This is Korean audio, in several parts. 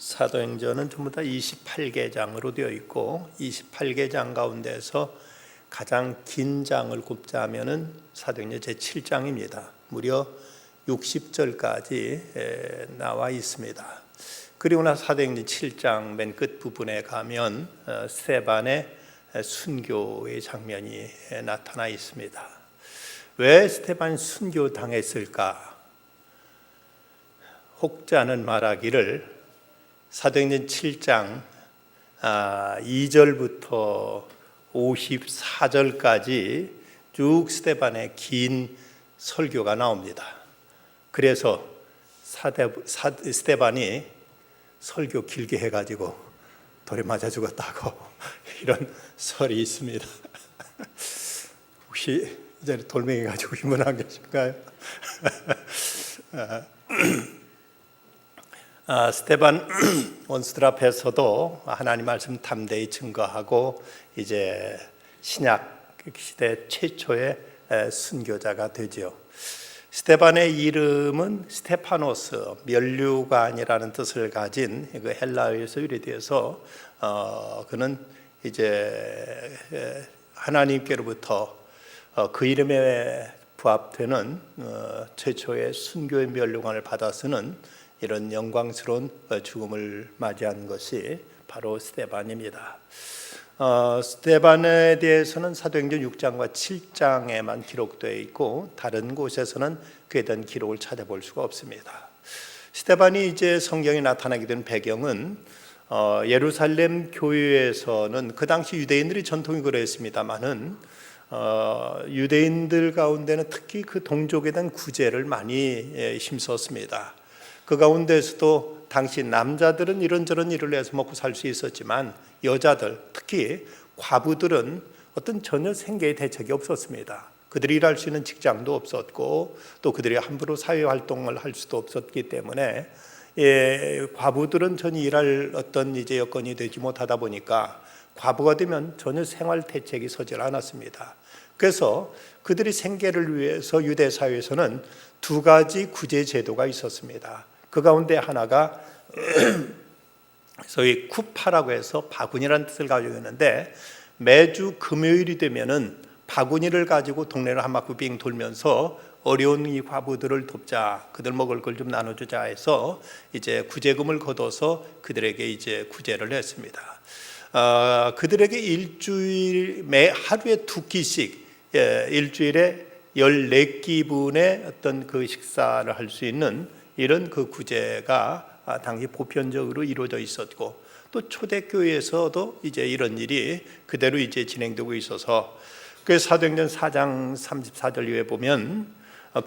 사도행전은 전부 다 28개장으로 되어 있고 28개장 가운데서 가장 긴 장을 꼽자면은 사도행전 제7장입니다. 무려 60절까지 나와 있습니다. 그리고 나서 사도행전 7장 맨 끝 부분에 가면 스데반의 순교의 장면이 나타나 있습니다. 왜 스데반이 순교당했을까? 혹자는 말하기를 사도행전 7장 2절부터 54절까지 쭉 스데반의 긴 설교가 나옵니다. 그래서 스데반이 설교 길게 해가지고 돌에 맞아 죽었다고 이런 설이 있습니다. 혹시 이 자리에 돌멩이 가지고 힘은 안 계신가요? 스데반 원수들 앞에서도 하나님 말씀 담대히 증거하고 이제 신약 시대 최초의 순교자가 되죠. 스데반의 이름은 스테파노스, 면류관이라는 뜻을 가진 그 헬라어에서 유래되어서 그는 이제 하나님께로부터 그 이름에 부합되는 최초의 순교의 면류관을 받아서는 이런 영광스러운 죽음을 맞이한 것이 바로 스데반입니다. 스데반에 대해서는 사도행전 6장과 7장에만 기록되어 있고 다른 곳에서는 그에 대한 기록을 찾아볼 수가 없습니다. 스데반이 이제 성경에 나타나게 된 배경은 예루살렘 교회에서는 그 당시 유대인들이 전통이 그랬습니다만은 유대인들 가운데는 특히 그 동족에 대한 구제를 많이 힘썼습니다. 그 가운데서도 당시 남자들은 이런저런 일을 해서 먹고 살 수 있었지만 여자들, 특히 과부들은 어떤 전혀 생계의 대책이 없었습니다. 그들이 일할 수 있는 직장도 없었고 또 그들이 함부로 사회활동을 할 수도 없었기 때문에 과부들은 전혀 일할 어떤 이제 여건이 되지 못하다 보니까 과부가 되면 전혀 생활 대책이 서질 않았습니다. 그래서 그들이 생계를 위해서 유대 사회에서는 두 가지 구제 제도가 있었습니다. 그 가운데 하나가 소위 쿠파라고 해서 바구니라는 뜻을 가지고 있는데 매주 금요일이 되면은 바구니를 가지고 동네를 한 바퀴 빙 돌면서 어려운 이 과부들을 돕자, 그들 먹을 걸 좀 나눠주자 해서 이제 구제금을 걷어서 그들에게 이제 구제를 했습니다. 그들에게 일주일 매 하루에 2끼씩 일주일에 14끼분의 어떤 그 식사를 할 수 있는 이런 그 구제가 당시 보편적으로 이루어져 있었고 또 초대교회에서도 이제 이런 일이 그대로 이제 진행되고 있어서 그 사도행전 4장 34절 이후에 보면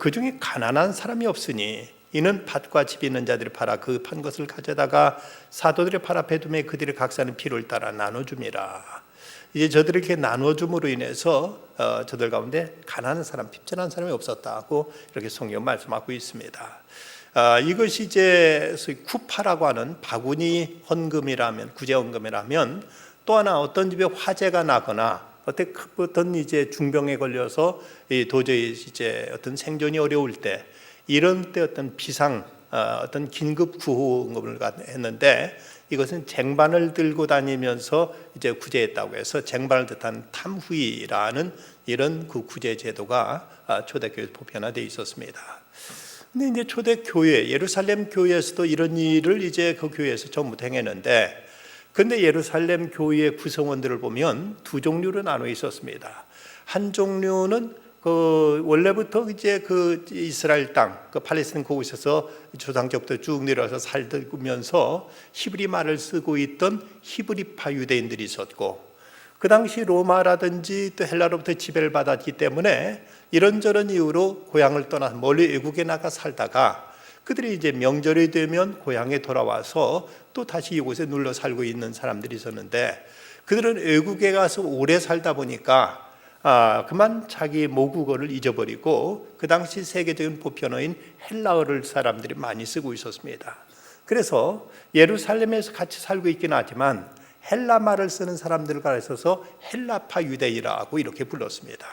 그 중에 가난한 사람이 없으니 이는 밭과 집이 있는 자들이 팔아 그 판 것을 가져다가 사도들의 팔 앞에 두매 그들의 각사는 필요를 따라 나눠줌이라. 이제 저들에게 나눠줌으로 인해서 저들 가운데 가난한 사람, 핍전한 사람이 없었다고 이렇게 성경 말씀하고 있습니다. 이것이 이제 소위 쿠파라고 하는 바구니 헌금이라면, 구제 헌금이라면 또 하나 어떤 집에 화재가 나거나 어떤 이제 중병에 걸려서 도저히 이제 어떤 생존이 어려울 때 이런 때 어떤 비상 어떤 긴급 구호응급을 했는데 이것은 쟁반을 들고 다니면서 이제 구제했다고 해서 쟁반을 뜻한 탐후이라는 이런 그 구제 제도가 초대교회에서 보편화되어 있었습니다. 근데 이제 초대교회 예루살렘 교회에서도 이런 일을 이제 그 교회에서 전부터 행했는데 근데 예루살렘 교회의 구성원들을 보면 두 종류로 나눠 있었습니다. 한 종류는 그 원래부터 이제 그 이스라엘 땅, 그 팔레스타인 그곳에서 조상적부터 쭉 내려와서 살면서 히브리 말을 쓰고 있던 히브리파 유대인들이 있었고, 그 당시 로마라든지 또 헬라로부터 지배를 받았기 때문에 이런저런 이유로 고향을 떠나 멀리 외국에 나가 살다가 그들이 이제 명절이 되면 고향에 돌아와서 또 다시 이곳에 눌러 살고 있는 사람들이 있었는데 그들은 외국에 가서 오래 살다 보니까 그만 자기 모국어를 잊어버리고 그 당시 세계적인 보편어인 헬라어를 사람들이 많이 쓰고 있었습니다. 그래서 예루살렘에서 같이 살고 있긴 하지만 헬라 말을 쓰는 사람들과 있어서 헬라파 유대인이라고 이렇게 불렀습니다.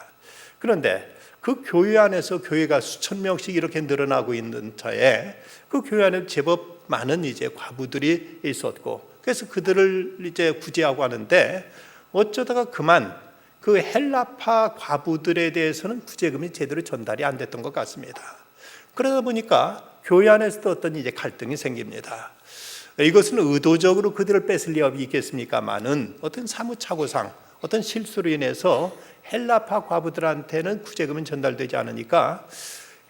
그런데 그 교회 안에서 교회가 수천 명씩 이렇게 늘어나고 있는 차에 그 교회 안에 제법 많은 이제 과부들이 있었고, 그래서 그들을 이제 구제하고 하는데 어쩌다가 그만 그 헬라파 과부들에 대해서는 구제금이 제대로 전달이 안 됐던 것 같습니다. 그러다 보니까 교회 안에서도 어떤 이제 갈등이 생깁니다. 이것은 의도적으로 그들을 뺏을 리가 있겠습니까만은 어떤 사무착오상, 어떤 실수로 인해서 헬라파 과부들한테는 구제금은 전달되지 않으니까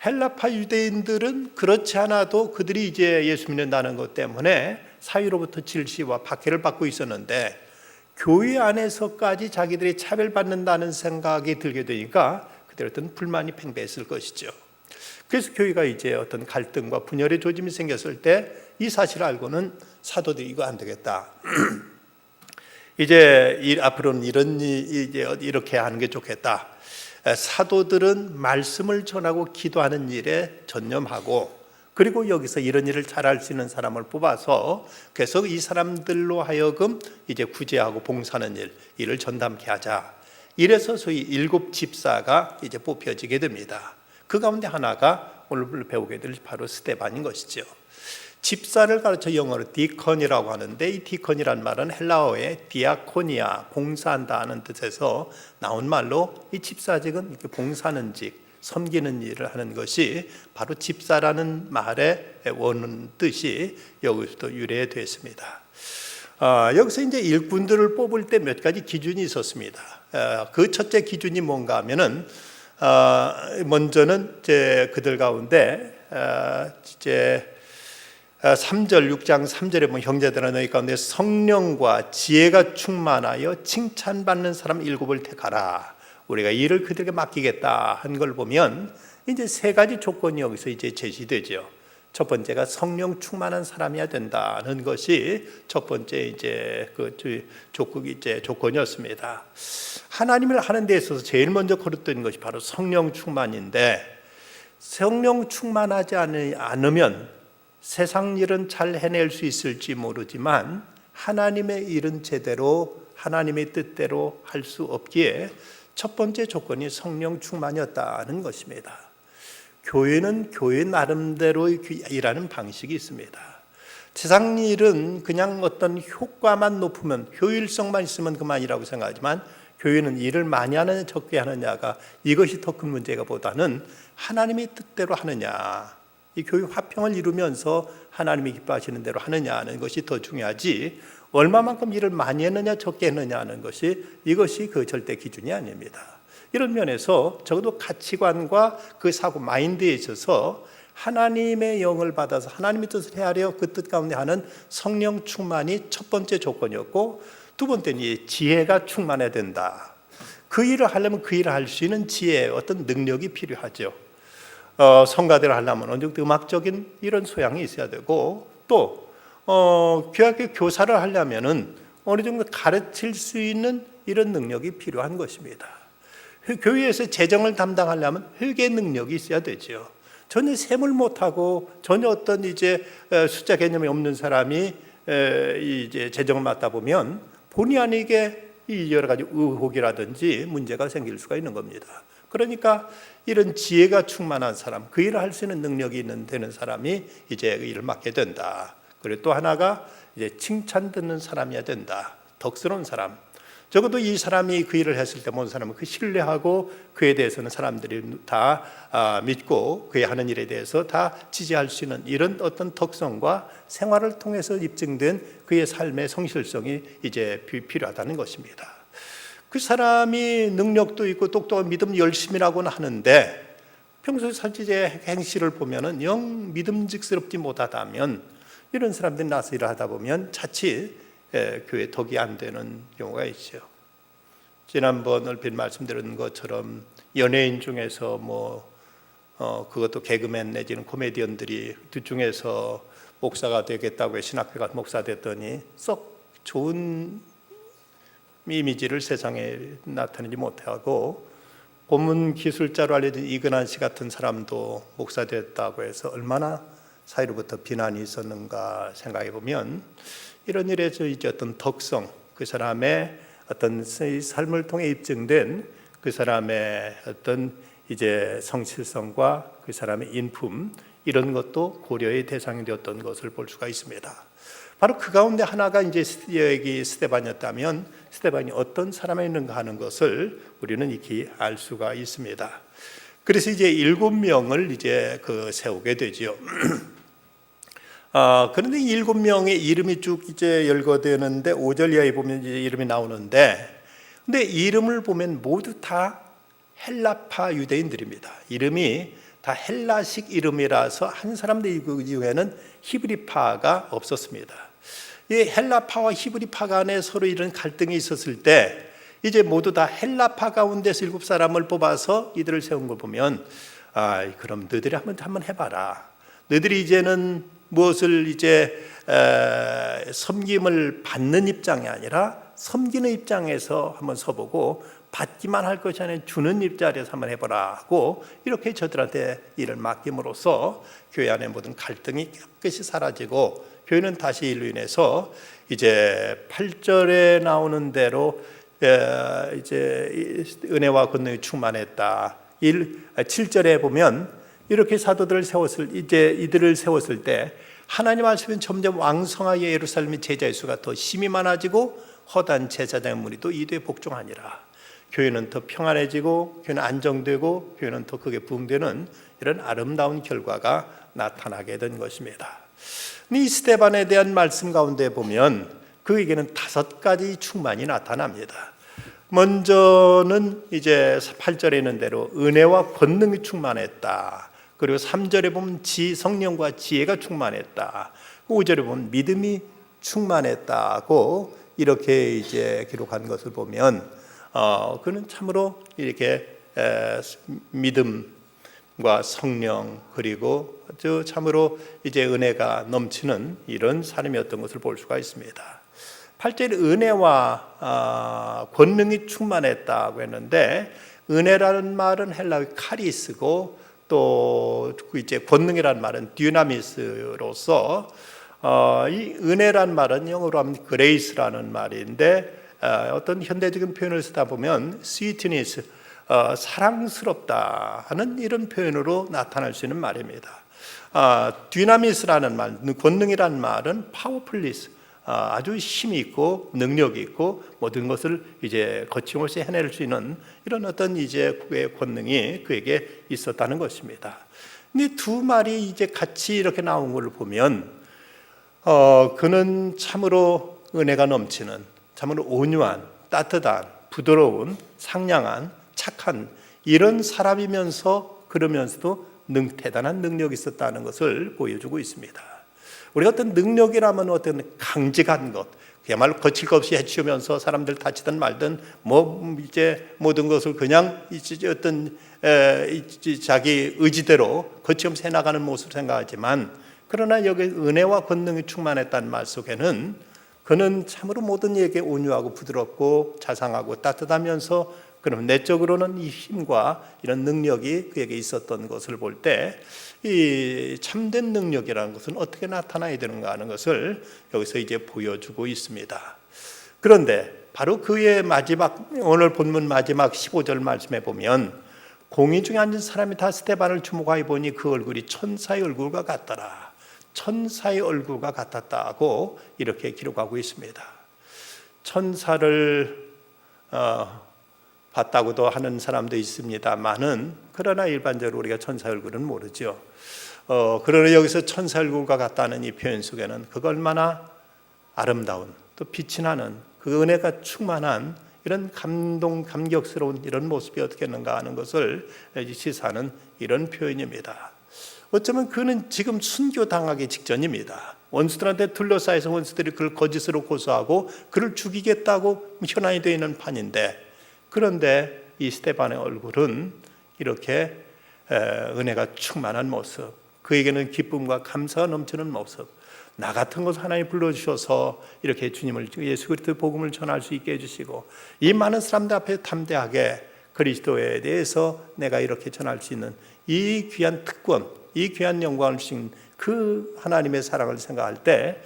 헬라파 유대인들은 그렇지 않아도 그들이 이제 예수 믿는다는 것 때문에 사회로부터 질시와 박해를 받고 있었는데, 교회 안에서까지 자기들이 차별받는다는 생각이 들게 되니까 그들 어떤 불만이 팽배했을 것이죠. 그래서 교회가 이제 어떤 갈등과 분열의 조짐이 생겼을 때 이 사실을 알고는 사도들이 이거 안 되겠다. 이제 앞으로는 이렇게 하는 게 좋겠다. 사도들은 말씀을 전하고 기도하는 일에 전념하고, 그리고 여기서 이런 일을 잘할 수 있는 사람을 뽑아서 계속 이 사람들로 하여금 이제 구제하고 봉사하는 일을 전담케 하자. 이래서 소위 7 집사가 이제 뽑혀지게 됩니다. 그 가운데 하나가 오늘 배우게 될 바로 스데반인 것이죠. 집사를 가르쳐 영어로 디컨이라고 하는데, 이 디컨이란 말은 헬라어의 디아코니아, 봉사한다 하는 뜻에서 나온 말로, 이 집사직은 이렇게 봉사하는 직, 섬기는 일을 하는 것이 바로 집사라는 말의 원 뜻이 여기서도 유래됐습니다. 여기서 이제 일꾼들을 뽑을 때 몇 가지 기준이 있었습니다. 그 첫째 기준이 뭔가 하면은 먼저는 이제 그들 가운데 이제 3절 6장 3절에 보면 형제들아 너희 가운데 성령과 지혜가 충만하여 칭찬받는 사람 7을 택하라. 우리가 일을 그들에게 맡기겠다 한 걸 보면 이제 3가지 조건이 여기서 이제 제시되죠. 첫 번째가 성령 충만한 사람이어야 된다는 것이 첫 번째 이제 그 조건이었습니다. 하나님을 하는 데 있어서 제일 먼저 거론된 것이 바로 성령 충만인데, 성령 충만하지 않으면 세상 일은 잘 해낼 수 있을지 모르지만 하나님의 일은 제대로 하나님의 뜻대로 할 수 없기에 첫 번째 조건이 성령 충만이었다는 것입니다. 교회는 교회 나름대로 일하는 방식이 있습니다. 세상 일은 그냥 어떤 효과만 높으면, 효율성만 있으면 그만이라고 생각하지만, 교회는 일을 많이 하느냐 적게 하느냐가 이것이 더 큰 문제가 보다는 하나님의 뜻대로 하느냐, 이 교회 화평을 이루면서 하나님이 기뻐하시는 대로 하느냐 하는 것이 더 중요하지, 얼마만큼 일을 많이 했느냐 적게 했느냐 하는 것이, 이것이 그 절대 기준이 아닙니다. 이런 면에서 적어도 가치관과 그 사고 마인드에 있어서 하나님의 영을 받아서 하나님의 뜻을 헤아려 그 뜻 가운데 하는 성령 충만이 첫 번째 조건이었고, 두 번째는 지혜가 충만해야 된다. 그 일을 하려면 그 일을 할 수 있는 지혜, 어떤 능력이 필요하죠. 성가대를 하려면 어느 정도 음악적인 이런 소양이 있어야 되고, 또 교학의 교사를 하려면은 어느 정도 가르칠 수 있는 이런 능력이 필요한 것입니다. 교회에서 재정을 담당하려면 회계 능력이 있어야 되죠. 전혀 셈을 못하고 전혀 어떤 이제 숫자 개념이 없는 사람이 이제 재정을 맡다 보면 본의 아니게 이 여러 가지 의혹이라든지 문제가 생길 수가 있는 겁니다. 그러니까 이런 지혜가 충만한 사람, 그 일을 할 수 있는 능력이 되는 사람이 이제 일을 맡게 된다. 그리고 또 하나가 이제 칭찬 듣는 사람이어야 된다. 덕스러운 사람. 적어도 이 사람이 그 일을 했을 때 모든 사람은 그 신뢰하고 그에 대해서는 사람들이 다 믿고 그의 하는 일에 대해서 다 지지할 수 있는 이런 어떤 덕성과 생활을 통해서 입증된 그의 삶의 성실성이 이제 필요하다는 것입니다. 그 사람이 능력도 있고 똑똑한 믿음 열심이라고는 하는데 평소에 실제 행실을 보면은 영 믿음직스럽지 못하다면, 이런 사람들이 나서 일을 하다 보면 자칫 교회 덕이 안 되는 경우가 있죠. 지난번 얼핏 말씀드린 것처럼 연예인 중에서 그것도 개그맨 내지는 코미디언들이 그 중에서 목사가 되겠다고 신학교 가서 목사 됐더니 썩 좋은 이미지를 세상에 나타내지 못하고, 고문 기술자로 알려진 이근한 씨 같은 사람도 목사 됐다고 해서 얼마나 사회로부터 비난이 있었는가 생각해 보면, 이런 일에서 이제 어떤 덕성, 그 사람의 어떤 삶을 통해 입증된 그 사람의 어떤 이제 성실성과 그 사람의 인품, 이런 것도 고려의 대상이 되었던 것을 볼 수가 있습니다. 바로 그 가운데 하나가 이제 여기 스데반이었다면 스데반이 어떤 사람이었는가 하는 것을 우리는 익히 알 수가 있습니다. 그래서 이제 7명을 이제 세우게 되죠. 그런데 7명의 이름이 쭉 이제 열거되는데 5절 이하에 보면 이제 이름이 나오는데, 근데 이름을 보면 모두 다 헬라파 유대인들입니다. 이름이 다 헬라식 이름이라서 한 사람들 중에는 히브리파가 없었습니다. 이 헬라파와 히브리파 간에 서로 이런 갈등이 있었을 때 이제 모두 다 헬라파 가운데서 7사람을 뽑아서 이들을 세운 걸 보면, 그럼 너희들이 한번 해봐라. 너희들이 이제는 무엇을 이제 섬김을 받는 입장이 아니라 섬기는 입장에서 한번 서보고, 받기만 할 것이 아니라 주는 입장에서 한번 해보라 하고 이렇게 저들한테 일을 맡김으로써 교회 안의 모든 갈등이 깨끗이 사라지고, 교회는 다시 이로 인해서 이제 8절에 나오는 대로 이제 은혜와 권능이 충만했다. 7절에 보면 이렇게 사도들을 세웠을, 이제 이들을 세웠을 때 하나님 말씀은 점점 왕성하게 예루살렘의 제자의 수가 더 심히 많아지고 허다한 제사장의 무리도 이도에 복종하니라. 교회는 더 평안해지고 교회는 안정되고 교회는 더 크게 부흥되는 이런 아름다운 결과가 나타나게 된 것입니다. 이 스데반에 대한 말씀 가운데 보면 그에게는 5가지 충만이 나타납니다. 먼저는 이제 8절에 있는 대로 은혜와 권능이 충만했다. 그리고 3절에 보면 성령과 지혜가 충만했다. 5절에 보면 믿음이 충만했다고 이렇게 이제 기록한 것을 보면, 그는 참으로 이렇게 믿음과 성령 그리고 아주 참으로 이제 은혜가 넘치는 이런 사람이었던 것을 볼 수가 있습니다. 8절에 은혜와 권능이 충만했다고 했는데, 은혜라는 말은 헬라의 카리스고 또 이제 권능이라는 말은 디나미스로서, 이 은혜란 말은 영어로 하면 그레이스라는 말인데, 어떤 현대적인 표현을 쓰다 보면 sweetness, 사랑스럽다 하는 이런 표현으로 나타날 수 있는 말입니다. 디나미스라는 말, 권능이라는 말은 powerfulness, 아주 힘이 있고 능력이 있고 모든 것을 이제 거침없이 해낼 수 있는 이런 어떤 이제 그의 권능이 그에게 있었다는 것입니다. 이 두 말이 이제 같이 이렇게 나온 걸 보면, 그는 참으로 은혜가 넘치는, 참으로 온유한, 따뜻한, 부드러운, 상냥한, 착한 이런 사람이면서 그러면서도 대단한 능력이 있었다는 것을 보여주고 있습니다. 우리가 어떤 능력이라면 어떤 강직한 것, 그야말로 거칠 것 없이 해치우면서 사람들 다치든 말든 뭐 이제 모든 것을 그냥 어떤 자기 의지대로 거침없이 해나가는 모습을 생각하지만, 그러나 여기 은혜와 권능이 충만했다는 말 속에는 그는 참으로 모든 이에게 온유하고 부드럽고 자상하고 따뜻하면서 그럼 내적으로는 이 힘과 이런 능력이 그에게 있었던 것을 볼 때, 이 참된 능력이라는 것은 어떻게 나타나야 되는가 하는 것을 여기서 이제 보여주고 있습니다. 그런데 바로 그의 마지막, 오늘 본문 마지막 15절 말씀에 보면, 공의 중에 앉은 사람이 다 스데반을 주목하여 보니 그 얼굴이 천사의 얼굴과 같더라. 천사의 얼굴과 같았다고 이렇게 기록하고 있습니다. 천사를 봤다고도 하는 사람도 있습니다만은, 그러나 일반적으로 우리가 천사 얼굴은 모르죠. 그러나 여기서 천사 얼굴과 같다는 이 표현 속에는 그가 얼마나 아름다운, 또 빛이 나는, 그 은혜가 충만한 이런 감격스러운 이런 모습이 어떻겠는가 하는 것을 시사하는 이런 표현입니다. 어쩌면 그는 지금 순교당하기 직전입니다. 원수들한테 둘러싸여서 원수들이 그를 거짓으로 고소하고 그를 죽이겠다고 현안이 되어 있는 판인데, 그런데 이 스데반의 얼굴은 이렇게 은혜가 충만한 모습, 그에게는 기쁨과 감사가 넘치는 모습, 나 같은 것을 하나님 불러주셔서 이렇게 주님을, 예수 그리스도의 복음을 전할 수 있게 해주시고, 이 많은 사람들 앞에 담대하게 그리스도에 대해서 내가 이렇게 전할 수 있는 이 귀한 특권, 이 귀한 영광을 주신 그 하나님의 사랑을 생각할 때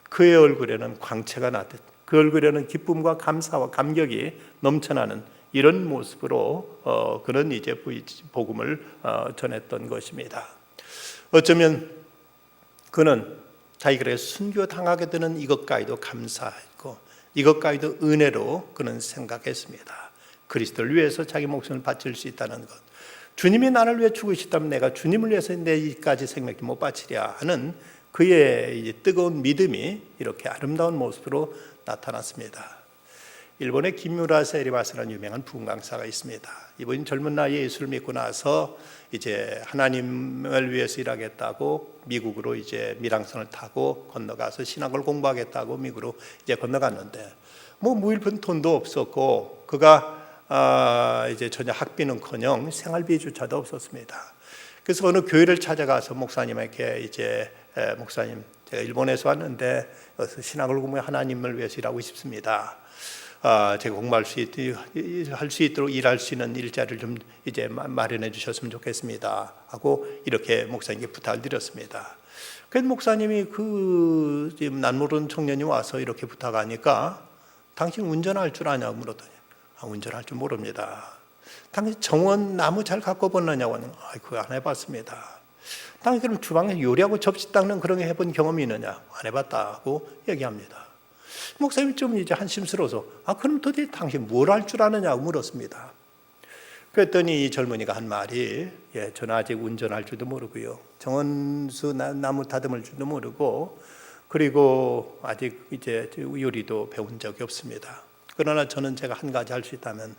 그의 얼굴에는 광채가 나듯, 그 얼굴에는 기쁨과 감사와 감격이 넘쳐나는 이런 모습으로 그는 이제 복음을 전했던 것입니다. 어쩌면 그는 자기가 순교당하게 되는 이것까지도 감사했고 이것까지도 은혜로 그는 생각했습니다. 그리스도를 위해서 자기 목숨을 바칠 수 있다는 것, 주님이 나를 위해 죽으셨다면 내가 주님을 위해서 내 이까지 생명을 못 바치랴 하는 그의 뜨거운 믿음이 이렇게 아름다운 모습으로 나타났습니다. 일본의 김유라 세리마스라는 유명한 부흥 강사가 있습니다. 이분이 젊은 나이에 예수를 믿고 나서 이제 하나님을 위해서 일하겠다고 미국으로 이제 밀항선을 타고 건너가서 신학을 공부하겠다고 미국으로 이제 건너갔는데 무일푼 돈도 없었고 그가 이제 전혀 학비는커녕 생활비조차도 없었습니다. 그래서 어느 교회를 찾아가서 목사님에게 이제 목사님, 제가 일본에서 왔는데 여기서 신학을 공부해 하나님을 위해서 일하고 싶습니다. 제가 공부할 수 있도록 일할 수 있는 일자리를 좀 이제 마련해 주셨으면 좋겠습니다 하고 이렇게 목사님께 부탁을 드렸습니다. 그래서 목사님이 지금 난 모르는 청년이 와서 이렇게 부탁하니까 당신 운전할 줄 아냐고 물었더니 운전할 줄 모릅니다. 당신 정원 나무 잘 갖고 봤느냐고 하는 그거 안 해봤습니다. 당신 그럼 주방에 요리하고 접시 닦는 그런 거 해본 경험이 있느냐? 안 해봤다고 얘기합니다. 목사님이 좀 이제 한심스러워서 그럼 도대체 당신 뭘 할 줄 아느냐고 물었습니다. 그랬더니 이 젊은이가 한 말이 저는 아직 운전할 줄도 모르고요, 정원수 나무 다듬을 줄도 모르고 그리고 아직 이제 요리도 배운 적이 없습니다. 그러나 저는 제가 한 가지 할 수 있다면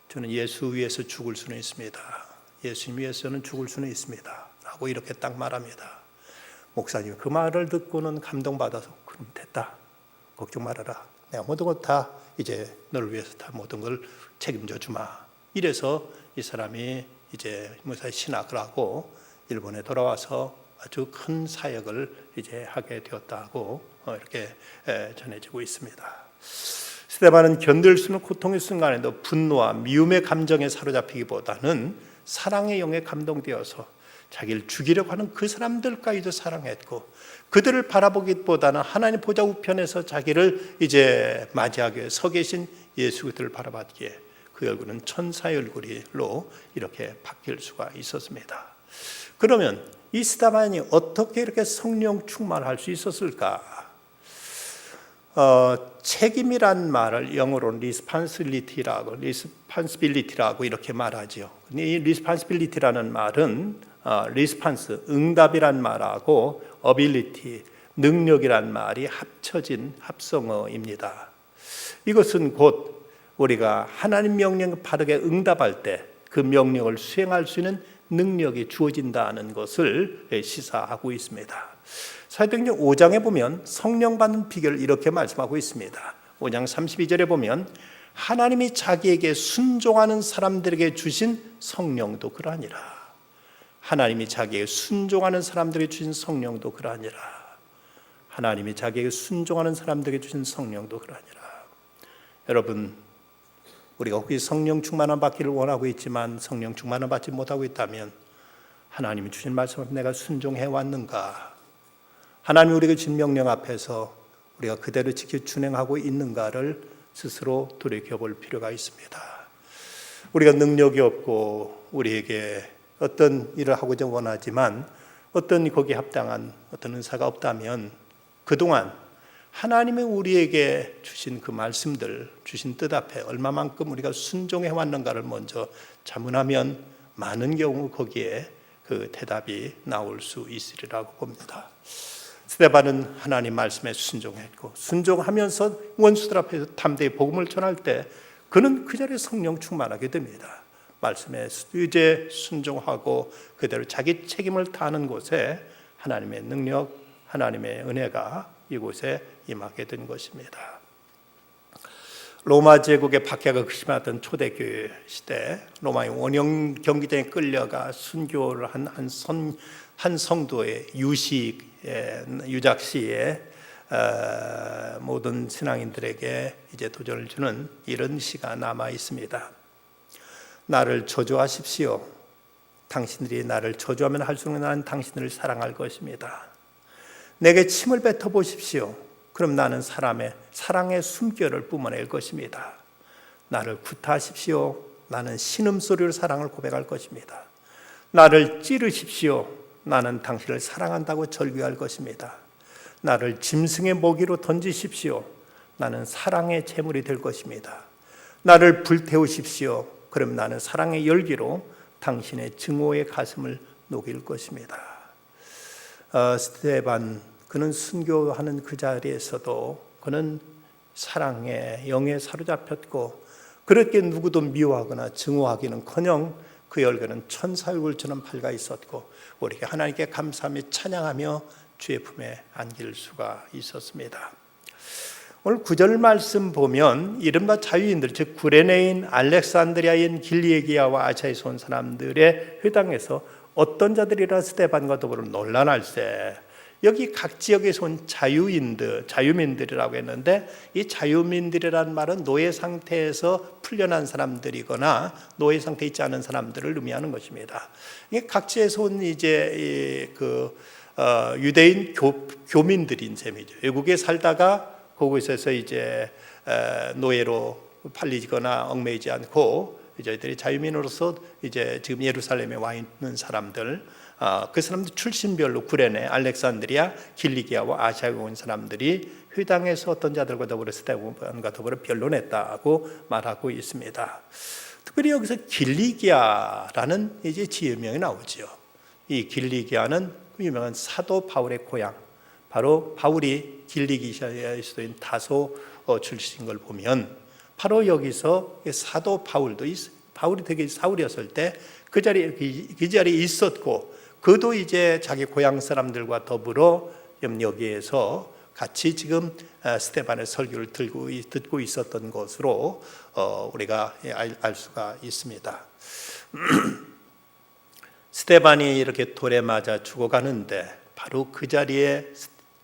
저는 예수 위해서 죽을 수는 있습니다. 예수님 위해서는 죽을 수는 있습니다 라고 이렇게 딱 말합니다. 목사님이 그 말을 듣고는 감동받아서 그럼 됐다, 걱정 말아라, 내가 모든 것 다 이제 너를 위해서 다 모든 걸 책임져 주마. 이래서 이 사람이 이제 무사히 신학을 하고 일본에 돌아와서 아주 큰 사역을 이제 하게 되었다고 이렇게 전해지고 있습니다. 스데반은 견딜 수 없는 고통의 순간에도 분노와 미움의 감정에 사로잡히기보다는 사랑의 영에 감동되어서 자기를 죽이려고 하는 그 사람들까지도 사랑했고 그들을 바라보기보다는 하나님 보좌 우편에서 자기를 이제 맞이하기 위해 서 계신 예수 그들을 바라봤기에 그 얼굴은 천사의 얼굴로 이렇게 바뀔 수가 있었습니다. 그러면 이 스데반이 어떻게 이렇게 성령 충만할 수 있었을까? 책임이란 말을 영어로는 responsibility라고 이렇게 말하죠. 근데 이 responsibility라는 말은 response, 응답이란 말하고 ability, 능력이란 말이 합쳐진 합성어입니다. 이것은 곧 우리가 하나님 명령에 바르게 응답할 때 그 명령을 수행할 수 있는 능력이 주어진다는 것을 시사하고 있습니다. 사도행전 5장에 보면 성령 받는 비결을 이렇게 말씀하고 있습니다. 5장 32절에 보면 하나님이 자기에게 순종하는 사람들에게 주신 성령도 그러하니라. 하나님이 자기에게 순종하는 사람들에게 주신 성령도 그러하니라. 하나님이 자기에게 순종하는 사람들에게 주신 성령도 그러하니라. 여러분, 우리가 혹시 성령 충만함 받기를 원하고 있지만 성령 충만함 받지 못하고 있다면 하나님이 주신 말씀 앞에 내가 순종해 왔는가? 하나님이 우리에게 준 명령 앞에서 우리가 그대로 지켜 준행하고 있는가를 스스로 돌이켜볼 필요가 있습니다. 우리가 능력이 없고 우리에게 어떤 일을 하고자 원하지만 어떤 거기에 합당한 어떤 은사가 없다면 그동안 하나님이 우리에게 주신 그 말씀들, 주신 뜻 앞에 얼마만큼 우리가 순종해 왔는가를 먼저 자문하면 많은 경우 거기에 그 대답이 나올 수 있으리라고 봅니다. 스데반은 하나님 말씀에 순종했고 순종하면서 원수들 앞에서 담대히 복음을 전할 때 그는 그 자리에 성령 충만하게 됩니다. 말씀에 이제 순종하고 그대로 자기 책임을 다하는 곳에 하나님의 능력, 하나님의 은혜가 이곳에 임하게 된 것입니다. 로마 제국의 박해가 극심하던 초대교회 시대 로마의 원형 경기장에 끌려가 순교를 한 성도의 유작시의 모든 신앙인들에게 이제 도전을 주는 이런 시가 남아 있습니다. 나를 저주하십시오. 당신들이 나를 저주하면 할수록 나는 당신들을 사랑할 것입니다. 내게 침을 뱉어 보십시오. 그럼 나는 사랑의 숨결을 뿜어낼 것입니다. 나를 구타하십시오. 나는 신음소리로 사랑을 고백할 것입니다. 나를 찌르십시오. 나는 당신을 사랑한다고 절규할 것입니다. 나를 짐승의 먹이로 던지십시오. 나는 사랑의 제물이 될 것입니다. 나를 불태우십시오. 그럼 나는 사랑의 열기로 당신의 증오의 가슴을 녹일 것입니다. 스데반, 그는 순교하는 그 자리에서도 그는 사랑의 영에 사로잡혔고, 그렇게 누구도 미워하거나 증오하기는커녕 그의 얼굴은 천사의 얼굴처럼 밝아 있었고, 우리에게 하나님께 감사하며 찬양하며 주의 품에 안길 수가 있었습니다. 오늘 9절 말씀 보면 이른바 자유인들, 즉 구레네인, 알렉산드리아인, 길리기아와 아시아에서 온 사람들의 회당에서 어떤 자들이라 스데반과 더불어 논란할세. 여기 각 지역에서 온 자유민들이라고 했는데, 이 자유민들이라는 말은 노예 상태에서 풀려난 사람들이거나 노예 상태에 있지 않은 사람들을 의미하는 것입니다. 이게 각지에서 온 이제 유대인 교민들인 셈이죠. 외국에 살다가 그곳에서 이제 노예로 팔리거나 얽매이지 않고 저희들이 자유민으로서 이제 지금 예루살렘에 와 있는 사람들, 그 사람들 출신별로 구레네, 알렉산드리아, 길리기아와 아시아에 온 사람들이 회당에서 어떤 자들과 더불어 스데반과 더불어 변론했다고 말하고 있습니다. 특별히 여기서 길리기아라는 이제 지명이 나오죠. 이 길리기아는 그 유명한 사도 바울의 고향, 바로 바울이 길리기아의 수도인 다소 출신인 걸 보면, 바로 여기서 사도 바울이 되게 사울이었을 때 그 자리에 있었고, 그도 이제 자기 고향 사람들과 더불어 여기에서 같이 지금 스데반의 설교를 듣고 있었던 것으로 우리가 알 수가 있습니다. 스데반이 이렇게 돌에 맞아 죽어가는데 바로 그 자리에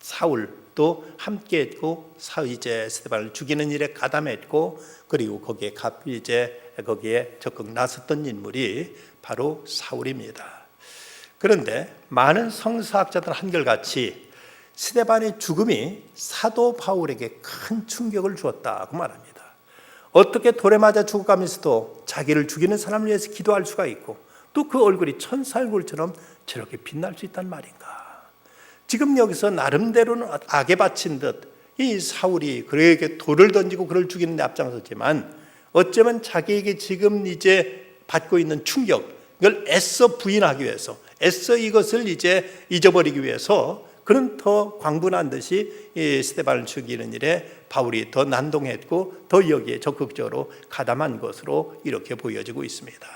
사울도 함께했고, 이제 스데반을 죽이는 일에 가담했고, 그리고 거기에 적극 나섰던 인물이 바로 사울입니다. 그런데 많은 성서학자들 한결같이 스데반의 죽음이 사도 바울에게 큰 충격을 주었다고 말합니다. 어떻게 돌에 맞아 죽어가면서도 자기를 죽이는 사람을 위해서 기도할 수가 있고, 또 그 얼굴이 천사 얼굴처럼 저렇게 빛날 수 있단 말인가. 지금 여기서 나름대로는 악에 바친 듯 이 사울이 그에게 돌을 던지고 그를 죽이는 데 앞장섰지만, 어쩌면 자기에게 지금 이제 받고 있는 충격, 이걸 애써 부인하기 위해서, 애써 이것을 이제 잊어버리기 위해서 그는 더 광분한 듯이 이 스데반을 죽이는 일에 바울이 더 난동했고, 더 여기에 적극적으로 가담한 것으로 이렇게 보여지고 있습니다.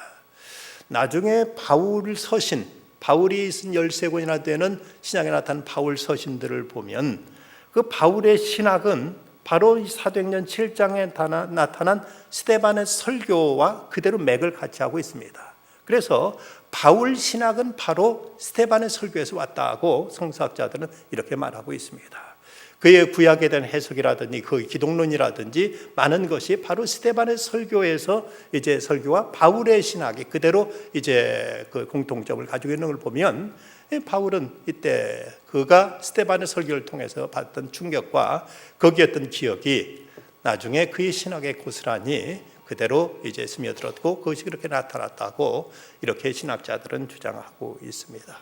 나중에 바울이 쓴 13권이나 되는 신약에 나타난 바울 서신들을 보면, 그 바울의 신학은 바로 이 사도행전 7장에 나타난 스데반의 설교와 그대로 맥을 같이 하고 있습니다. 그래서 바울 신학은 바로 스데반의 설교에서 왔다고 성서학자들은 이렇게 말하고 있습니다. 그의 구약에 대한 해석이라든지 그 기독론이라든지 많은 것이 바로 스데반의 설교에서 이제 설교와 바울의 신학이 그대로 이제 그 공통점을 가지고 있는 걸 보면, 바울은 이때 그가 스데반의 설교를 통해서 받던 충격과 거기에 어떤 기억이 나중에 그의 신학에 고스란히 그대로 이제 스며들었고, 그것이 그렇게 나타났다고 이렇게 신학자들은 주장하고 있습니다.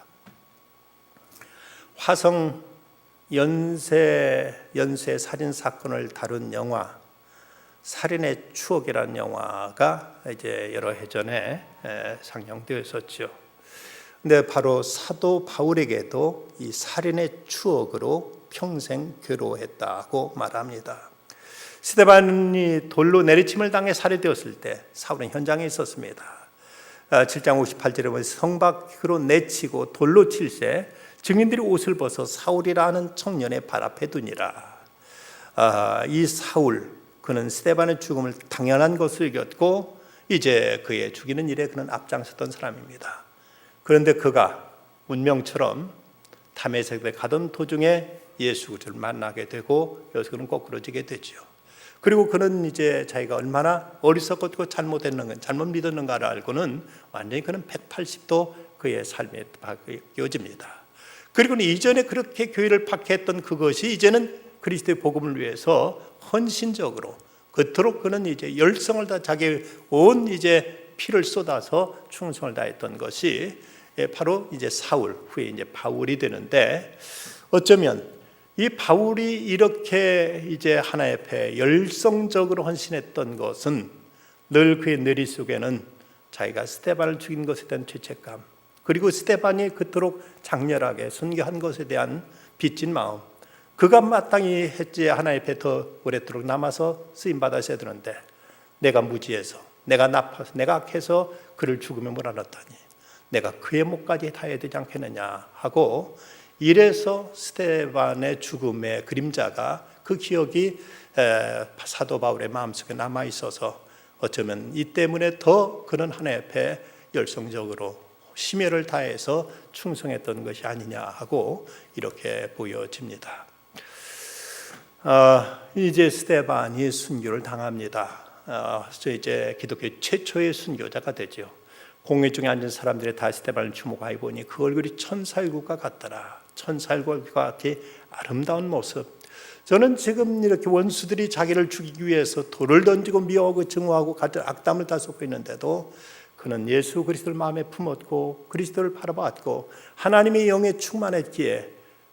화성 연쇄 살인 사건을 다룬 영화 살인의 추억이라는 영화가 이제 여러 해 전에 상영되었었죠. 근데 바로 사도 바울에게도 이 살인의 추억으로 평생 괴로워했다고 말합니다. 스데반이 돌로 내리침을 당해 살해되었을 때 사울은 현장에 있었습니다. 7장 58절에 보면 성 밖으로 내치고 돌로 칠세 증인들이 옷을 벗어 사울이라는 청년의 발 앞에 두니라. 이 사울, 그는 스데반의 죽음을 당연한 것을 여겼고 이제 그의 죽이는 일에 그는 앞장섰던 사람입니다. 그런데 그가 운명처럼 다메섹에 가던 도중에 예수 그리스도를 만나게 되고 여기서 그는 거꾸로지게 되죠. 그리고 그는 이제 자기가 얼마나 어리석었고 잘못 믿었는가를 알고는 완전히 그는 180도 그의 삶에 바뀌어집니다. 그리고 이전에 그렇게 교회를 박해했던 그것이 이제는 그리스도의 복음을 위해서 헌신적으로 그토록 그는 이제 열성을 다 자기 온 이제 피를 쏟아서 충성을 다했던 것이 바로 이제 사울, 후에 이제 바울이 되는데, 어쩌면 이 바울이 이렇게 이제 하나님 앞에 열성적으로 헌신했던 것은 늘 그의 뇌리 속에는 자기가 스데반을 죽인 것에 대한 죄책감, 그리고 스데반이 그토록 장렬하게 순교한 것에 대한 빚진 마음, 그가 마땅히 했지 하나님 앞에 더 오랫도록 남아서 쓰임 받아셔야 되는데 내가 무지해서, 내가 나빠서, 내가 악해서 그를 죽음에 몰아넣었다니 내가 그의 목까지 다해야 되지 않겠느냐 하고, 이래서 스데반의 죽음의 그림자가, 그 기억이 사도 바울의 마음속에 남아 있어서 어쩌면 이 때문에 더 그는 하나님 앞에 열성적으로 심혈을 다해서 충성했던 것이 아니냐 하고 이렇게 보여집니다. 이제 스데반이 순교를 당합니다. 이제 기독교 최초의 순교자가 되죠. 공회 중에 앉은 사람들이 다 스데반을 주목하여 보니 그 얼굴이 천사 얼굴과 같더라. 천사 얼굴과 같이 아름다운 모습. 저는 지금 이렇게 원수들이 자기를 죽이기 위해서 돌을 던지고 미워하고 증오하고 악담을 다 쏟고 있는데도 그는 예수 그리스도를 마음에 품었고 그리스도를 바라봤고 하나님의 영에 충만했기에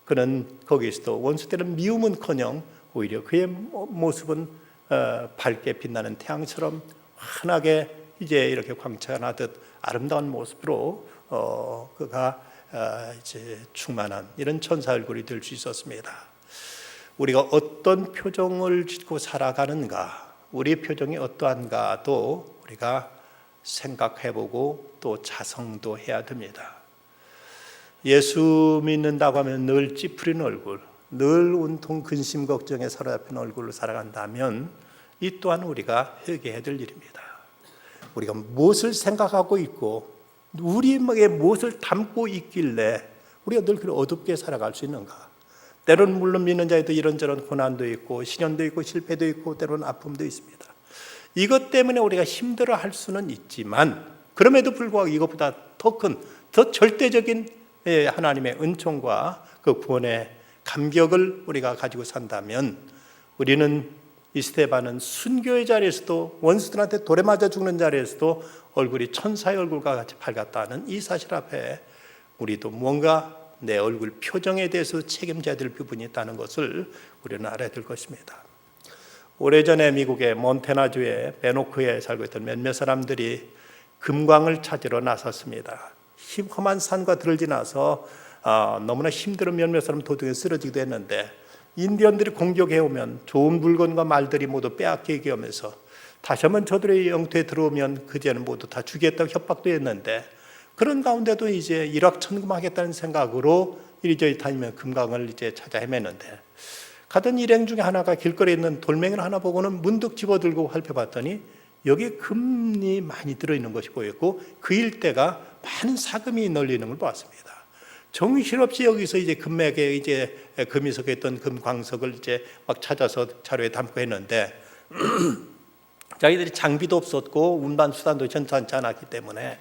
그는 거기서도 원수들은 미움은커녕 오히려 그의 모습은 밝게 빛나는 태양처럼 환하게 이제 이렇게 광채나듯 아름다운 모습으로 그가 이제 충만한 이런 천사 얼굴이 될 수 있었습니다. 우리가 어떤 표정을 짓고 살아가는가, 우리의 표정이 어떠한가도 우리가 생각해보고 또 자성도 해야 됩니다. 예수 믿는다고 하면 늘 찌푸린 얼굴, 늘 온통 근심 걱정에 사로잡힌 얼굴로 살아간다면 이 또한 우리가 회개해야 될 일입니다. 우리가 무엇을 생각하고 있고 우리에게 무엇을 담고 있길래 우리가 늘 그렇게 어둡게 살아갈 수 있는가? 때로는 물론 믿는 자에도 이런저런 고난도 있고 시련도 있고 실패도 있고 때로는 아픔도 있습니다. 이것 때문에 우리가 힘들어할 수는 있지만 그럼에도 불구하고 이것보다 더 큰, 더 절대적인 하나님의 은총과 그 구원의 감격을 우리가 가지고 산다면 우리는 이 스데반은 순교의 자리에서도 원수들한테 돌에 맞아 죽는 자리에서도 얼굴이 천사의 얼굴과 같이 밝았다는 이 사실 앞에 우리도 뭔가 내 얼굴 표정에 대해서 책임져야 될 부분이 있다는 것을 우리는 알아야 될 것입니다. 오래전에 미국의 몬태나주의 베노크에 살고 있던 몇몇 사람들이 금광을 찾으러 나섰습니다. 험한 산과 들을 지나서 너무나 힘들은 몇몇 사람 도둑에 쓰러지기도 했는데 인디언들이 공격해오면 좋은 물건과 말들이 모두 빼앗기게 하면서 다시 한번 저들의 영토에 들어오면 그제는 모두 다 죽이겠다고 협박도 했는데 그런 가운데도 이제 일확천금하겠다는 생각으로 이리저리 다니며 금강을 이제 찾아 헤맸는데 가던 일행 중에 하나가 길거리에 있는 돌멩이를 하나 보고는 문득 집어들고 살펴봤더니 여기에 금이 많이 들어있는 것이 보였고 그 일대가 많은 사금이 널리는 걸 보았습니다. 정신없이 여기서 이제 금맥에 이제 금이 섞여있던 금광석을 이제 막 찾아서 자료에 담고 했는데 자기들이 장비도 없었고 운반 수단도 괜찮지 않았기 때문에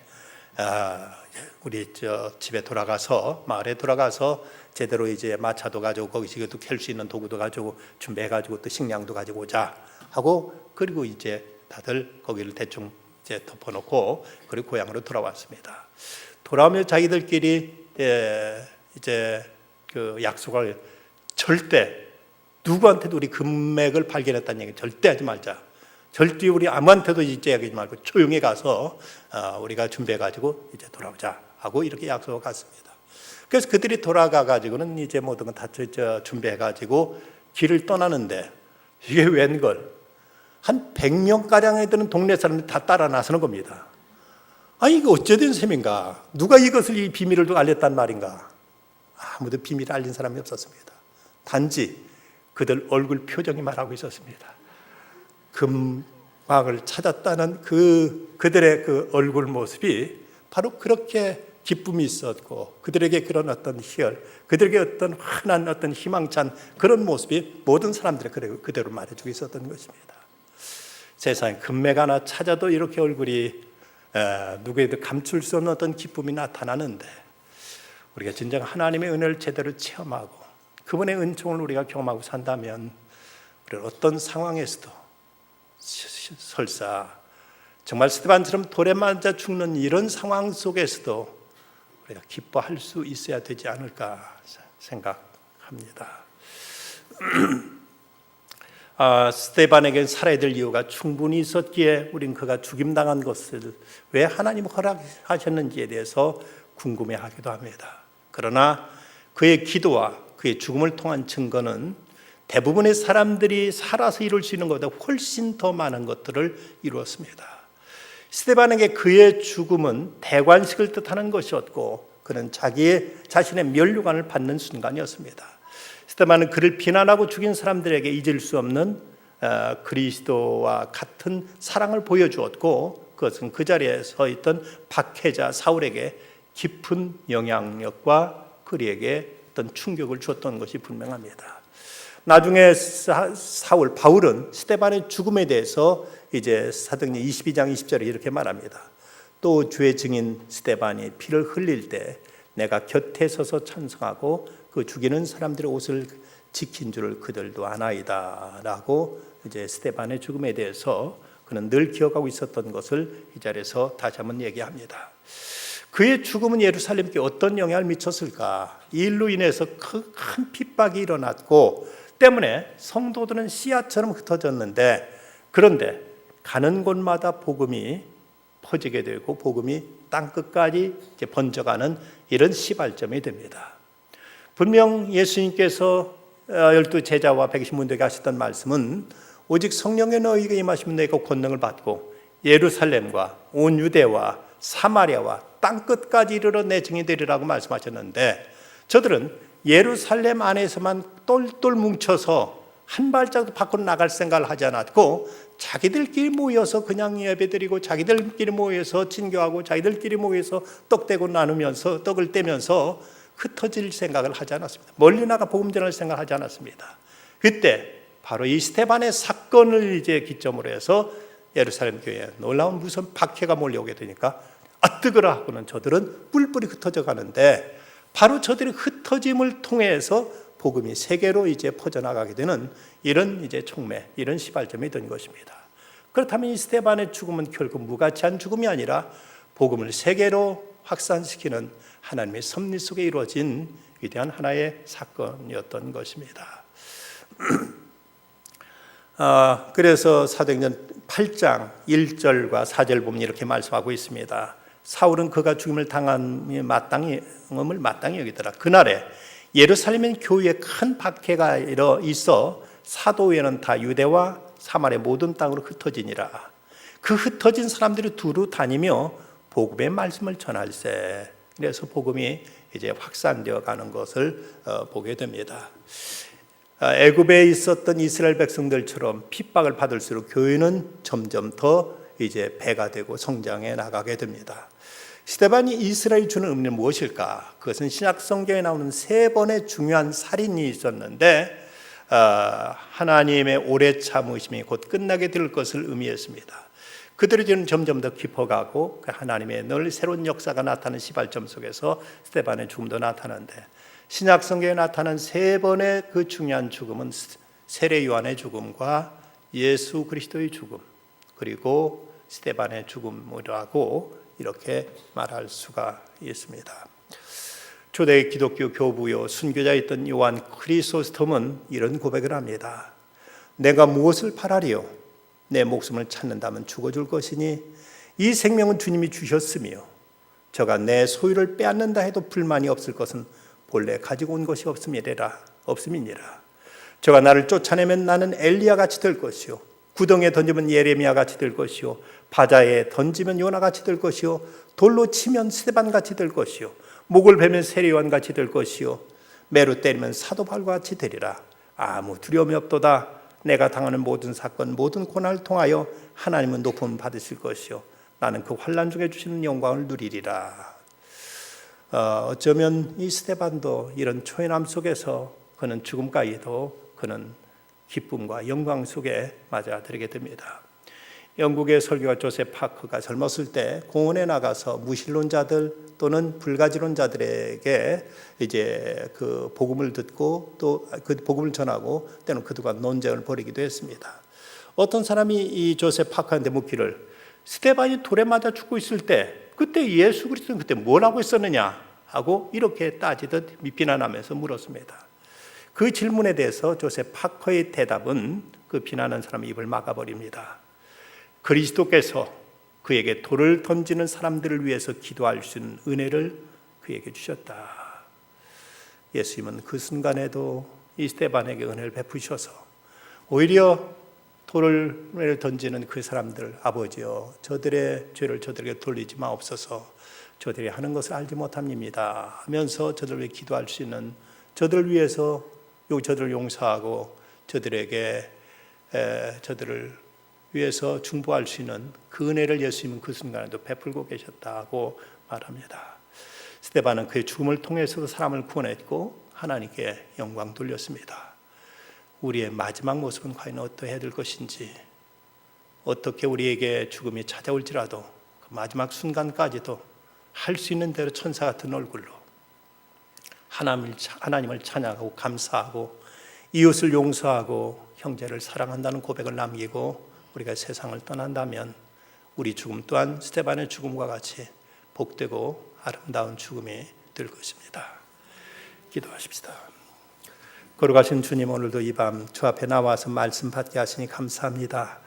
우리 집에 돌아가서 마을에 돌아가서 제대로 이제 마차도 가지고 거기서 캘 수 있는 도구도 가지고 준비해가지고 또 식량도 가지고 오자 하고 그리고 이제 다들 거기를 대충 이제 덮어놓고 그리고 고향으로 돌아왔습니다. 돌아오면 자기들끼리 이제 그 약속을 절대 누구한테도 우리 금맥을 발견했다는 얘기 절대 하지 말자. 절대 우리 아무한테도 이제 얘기하지 말고 조용히 가서 우리가 준비해가지고 이제 돌아오자 하고 이렇게 약속을 갔습니다. 그래서 그들이 돌아가가지고는 이제 모든 건 다 준비해가지고 길을 떠나는데 이게 웬걸 한 100명가량에 드는 동네 사람들이 다 따라 나서는 겁니다. 아니 이거 어쩌된 셈인가? 누가 이것을 이 비밀을 알렸단 말인가? 아무도 비밀을 알린 사람이 없었습니다. 단지 그들 얼굴 표정이 말하고 있었습니다. 금광을 찾았다는 그들의 그 얼굴 모습이 바로 그렇게 기쁨이 있었고 그들에게 그런 어떤 희열, 그들에게 어떤 환한 어떤 희망찬 그런 모습이 모든 사람들이 그대로 말해주고 있었던 것입니다. 세상에 금맥 하나 찾아도 이렇게 얼굴이 누구에도 감출 수 없는 어떤 기쁨이 나타나는데 우리가 진정 하나님의 은혜를 제대로 체험하고 그분의 은총을 우리가 경험하고 산다면 우리는 어떤 상황에서도 설사 정말 스데반처럼 돌에 맞아 죽는 이런 상황 속에서도 우리가 기뻐할 수 있어야 되지 않을까 생각합니다. 스데반에겐 살아야 될 이유가 충분히 있었기에 우린 그가 죽임당한 것을 왜 하나님 허락하셨는지에 대해서 궁금해하기도 합니다. 그러나 그의 기도와 그의 죽음을 통한 증거는 대부분의 사람들이 살아서 이룰 수 있는 것보다 훨씬 더 많은 것들을 이루었습니다. 스데반에게 그의 죽음은 대관식을 뜻하는 것이었고 그는 자신의 면류관을 받는 순간이었습니다. 스데반은 그를 비난하고 죽인 사람들에게 잊을 수 없는 그리스도와 같은 사랑을 보여주었고 그것은 그 자리에 서 있던 박해자 사울에게 깊은 영향력과 그에게 어떤 충격을 주었던 것이 분명합니다. 나중에 바울은 스데반의 죽음에 대해서 이제 사도행전 22장 20절에 이렇게 말합니다. 또 주의 증인 스데반이 피를 흘릴 때 내가 곁에 서서 찬송하고 그 죽이는 사람들의 옷을 지킨 줄을 그들도 아나이다라고 이제 스데반의 죽음에 대해서 그는 늘 기억하고 있었던 것을 이 자리에서 다시 한번 얘기합니다. 그의 죽음은 예루살렘께 어떤 영향을 미쳤을까? 이 일로 인해서 큰 핍박이 일어났고 때문에 성도들은 씨앗처럼 흩어졌는데 그런데 가는 곳마다 복음이 퍼지게 되고 복음이 땅끝까지 이제 번져가는 이런 시발점이 됩니다. 분명 예수님께서 12 제자와 120문들에게 하셨던 말씀은 오직 성령의 너희에게 임하시면 너희가 권능을 받고 예루살렘과 온 유대와 사마리아와 땅끝까지 이르러 내 증인이 되리라고 말씀하셨는데 저들은 예루살렘 안에서만 똘똘 뭉쳐서 한 발짝도 밖으로 나갈 생각을 하지 않았고 자기들끼리 모여서 그냥 예배드리고 자기들끼리 모여서 친교하고 자기들끼리 모여서 떡대고 나누면서 떡을 떼면서 흩어질 생각을 하지 않았습니다. 멀리 나가 복음 전할 생각을 하지 않았습니다. 그때 바로 이 스데반의 사건을 이제 기점으로 해서 예루살렘 교회에 놀라운 무슨 박해가 몰려오게 되니까 뜨거라 하고는 저들은 뿔뿔이 흩어져 가는데 바로 저들의 흩어짐을 통해서 복음이 세계로 이제 퍼져나가게 되는 이런 이제 촉매, 이런 시발점이 된 것입니다. 그렇다면 이 스데반의 죽음은 결국 무가치한 죽음이 아니라 복음을 세계로 확산시키는 하나님의 섭리 속에 이루어진 위대한 하나의 사건이었던 것입니다. 그래서 사도행전 8장 1절과 4절 보면 이렇게 말씀하고 있습니다. 사울은 그가 죽임을 당함을 마땅히 여기더라. 그날에 예루살렘 교회에 큰 박해가 있어 사도회는 다 유대와 사마리아 모든 땅으로 흩어지니라. 그 흩어진 사람들이 두루 다니며 복음의 말씀을 전할세. 그래서 복음이 이제 확산되어 가는 것을 보게 됩니다. 애굽에 있었던 이스라엘 백성들처럼 핍박을 받을수록 교회는 점점 더 이제 배가 되고 성장해 나가게 됩니다. 스데반이 이스라엘 주는 의미는 무엇일까? 그것은 신약 성경에 나오는 3번의 중요한 살인이 있었는데 하나님의 오래 참으심이 곧 끝나게 될 것을 의미했습니다. 그들의 죄는 점점 더 깊어가고 하나님의 늘 새로운 역사가 나타나는 시발점 속에서 스데반의 죽음도 나타나는데 신약 성경에 나타난 3번의 그 중요한 죽음은 세례 요한의 죽음과 예수 그리스도의 죽음 그리고 스데반의 죽음이라고 이렇게 말할 수가 있습니다. 초대 기독교 교부요 순교자였던 요한 크리소스톰은 이런 고백을 합니다. 내가 무엇을 바라리요? 내 목숨을 찾는다면 죽어줄 것이니 이 생명은 주님이 주셨으며 저가 내 소유를 빼앗는다 해도 불만이 없을 것은 본래 가지고 온 것이 없음이니라. 저가 나를 쫓아내면 나는 엘리야 같이 될 것이요 구덩이에 던지면 예레미야 같이 될 것이요 바다에 던지면 요나 같이 될 것이요 돌로 치면 스데반 같이 될 것이요 목을 베면 세례요한 같이 될 것이요 매로 때리면 사도 바울과 같이 되리라. 아무 두려움이 없도다. 내가 당하는 모든 사건 모든 고난을 통하여 하나님은 높음 받으실 것이요 나는 그 환난 중에 주시는 영광을 누리리라. 어쩌면 이 스데반도 이런 초연함 속에서 그는 죽음까지도 그는 기쁨과 영광 속에 맞아들이게 됩니다. 영국의 설교가 조셉 파크가 젊었을 때 공원에 나가서 무신론자들 또는 불가지론자들에게 이제 그 복음을 듣고 또 그 복음을 전하고 때는 그들과 논쟁을 벌이기도 했습니다. 어떤 사람이 이 조셉 파크한테 묻기를 스데반이 돌에 맞아 죽고 있을 때 그때 예수 그리스도는 그때 뭘 하고 있었느냐? 하고 이렇게 따지듯 비난하면서 물었습니다. 그 질문에 대해서 조셉 파커의 대답은 그 비난하는 사람의 입을 막아버립니다. 그리스도께서 그에게 돌을 던지는 사람들을 위해서 기도할 수 있는 은혜를 그에게 주셨다. 예수님은 그 순간에도 이 스데반에게 은혜를 베푸셔서 오히려 돌을 던지는 그 사람들, 아버지여 저들의 죄를 저들에게 돌리지 마옵소서, 저들이 하는 것을 알지 못합니다 하면서 저들을 위해 기도할 수 있는, 저들을 위해서 저들을 용서하고 저들을 위해서 중보할 수 있는 그 은혜를 예수님은 그 순간에도 베풀고 계셨다고 말합니다. 스데반은 그의 죽음을 통해서 사람을 구원했고 하나님께 영광 돌렸습니다. 우리의 마지막 모습은 과연 어떠해야 될 것인지, 어떻게 우리에게 죽음이 찾아올지라도 그 마지막 순간까지도 할 수 있는 대로 천사 같은 얼굴로 하나님을 찬양하고 감사하고 이웃을 용서하고 형제를 사랑한다는 고백을 남기고 우리가 세상을 떠난다면 우리 죽음 또한 스데반의 죽음과 같이 복되고 아름다운 죽음이 될 것입니다. 기도하십시다. 거룩하신 주님, 오늘도 이 밤 주 앞에 나와서 말씀 받게 하시니 감사합니다.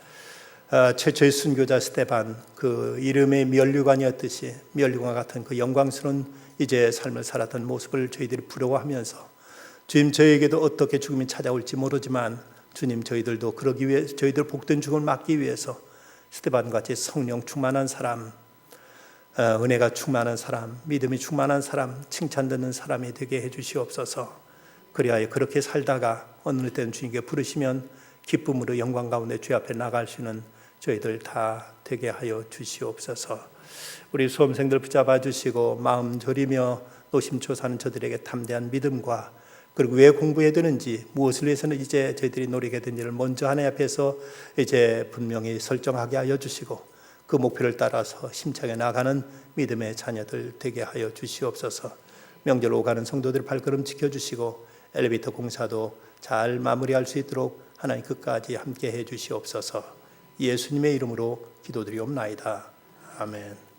최초의 순교자 스데반, 그 이름의 면류관이었듯이 면류관 같은 그 영광스러운 이제 삶을 살았던 모습을 저희들이 부러워하면서, 주님 저희에게도 어떻게 죽음이 찾아올지 모르지만 주님 저희들도 그러기 위해, 저희들 복된 죽음을 막기 위해서 스데반같이 성령 충만한 사람, 은혜가 충만한 사람, 믿음이 충만한 사람, 칭찬 듣는 사람이 되게 해주시옵소서. 그리하여 그렇게 살다가 어느 때는 주님께 부르시면 기쁨으로 영광 가운데 주 앞에 나갈 수 있는 저희들 다 되게 하여 주시옵소서. 우리 수험생들 붙잡아 주시고 마음 졸이며 노심초사하는 저들에게 담대한 믿음과, 그리고 왜 공부해야 되는지, 무엇을 위해서는 이제 저희들이 노력해야 되는지를 먼저 하나님 앞에서 이제 분명히 설정하게 하여 주시고 그 목표를 따라서 힘차게 나가는 믿음의 자녀들 되게 하여 주시옵소서. 명절 오가는 성도들 발걸음 지켜주시고 엘리베이터 공사도 잘 마무리할 수 있도록 하나님 끝까지 함께 해 주시옵소서. 예수님의 이름으로 기도드리옵나이다. 아멘.